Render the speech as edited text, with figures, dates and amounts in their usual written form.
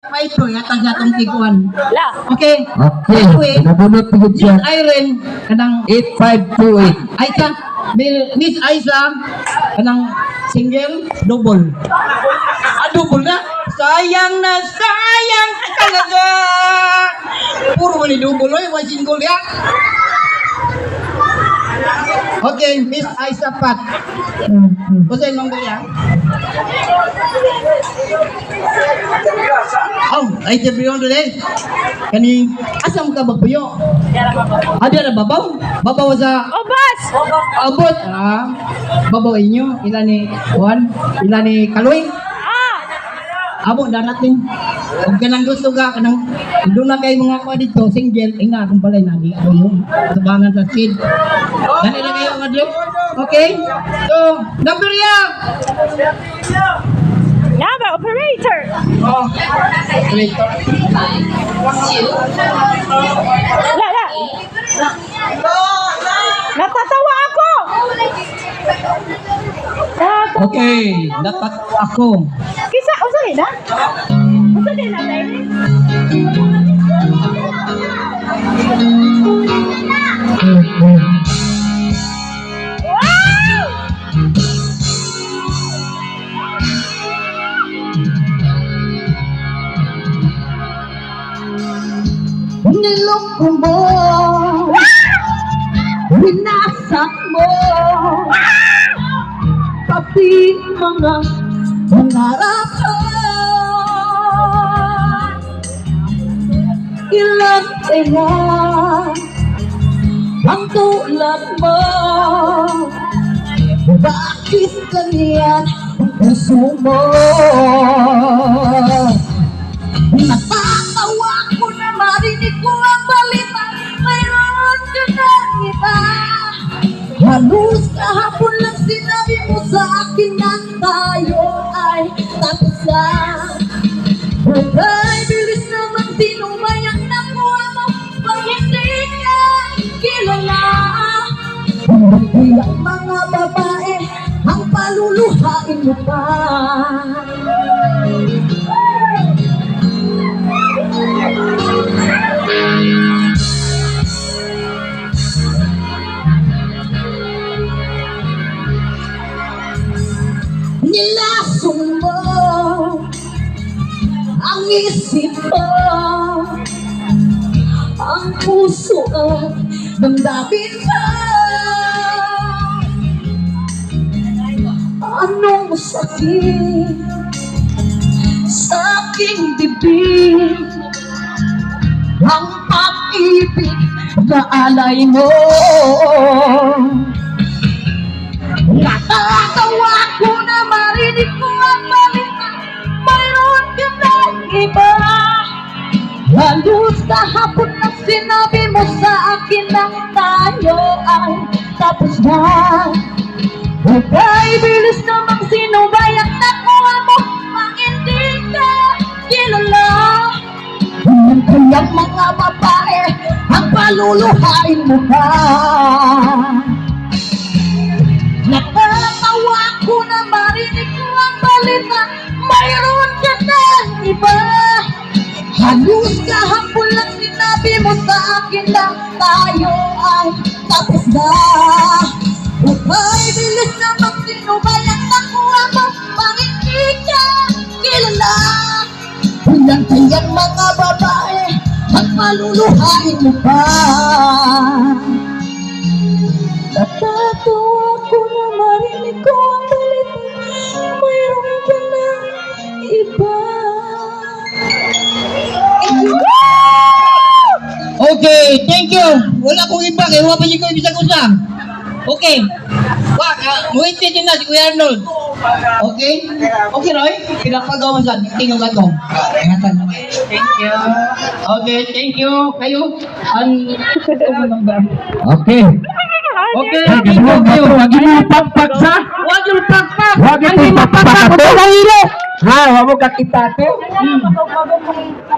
Ito, yata sa itong tiguan. La. Okay. Okay. Anyway, Nabunot po siya. Miss Irene, kanang 8528. Aisa, Miss Aisa, kanang single, double. Double na? Sayang na sayang talaga. Puro man ni double, oy, why single ya? Okay, Miss Aisa Pat. Kasi number ya? Oh, ay interview today. Kani asam ka ba puyo? Ada na babaw? Babaw sa Obas. abot. Babaw inyo. Ila ni Juan, ila ni Kaloy. Abo darat din. Kung kanang gusto ka kanang doon na kay mga kwa dito single ina kung balay nagi ano yung tubangan sa seed. Dali na kayo kadyo. Okay? So, number ya. Naba, operator. Oh. Operator. La. Natatawa ako. Okay, dapat ako. Kisa, usa rin na? Usa rin na, baby? Wow! Niloko mo, winasak mo, pati mga pangarap ko. Ilang tena ang tulad mo, bakit ganyan ang puso mo? Natatawa ko na marinig ko ang balita, mayroon ka ng iba. Halos kahapon lang sinabi mo sa akin na tayo ay tapos na. Ay, bilis naman sino ba yung nakuha mo pag hindi ka kilala? Hindi ang mga babae ang paluluhain mo pa. Nilasong mo ang isip mo, ang puso at damdamin mo. Anong sakit sa aking bibig, ang pag-ibig na alay mo. Natatawa ko na marinig ko ang balita, mayroon ka ng iba. Halos kahapon na sinabi mo sa akin na tayo ay tapos na. Okay, bilis naman sino ba yung nakuha mo pag hindi ka kilala? Kayang mga babae ang paluluhain mo pa. Natatawa ko na marinig ko ang balita, mayroon ka ng iba. Halos kahapon lang sinabi mo sa akin na tayo ay tapos na. Okay, bilis naman sino ba yung nakuha mo pang hindi ka kilala? Kayang mga babae ang maluluhain mo pa. Natatawa ko na marinig ko ang balita, mayroon ka na iba. Okay, thank you. Wala akong iba, kaya wala pa siya ko ibisag-usang. Okay. Wag, muhiti din na si Kuya Arnold. Okay? Okay, Roy? Pinapagawa sa tingong gatong. Ingatan mo. Thank you. Okay, thank you. Kayo? Okay. Okay, Wag mo pagpag sa. Wag yung pagpak. Wag mo pagpag sa. Ha, wag mo kakita to.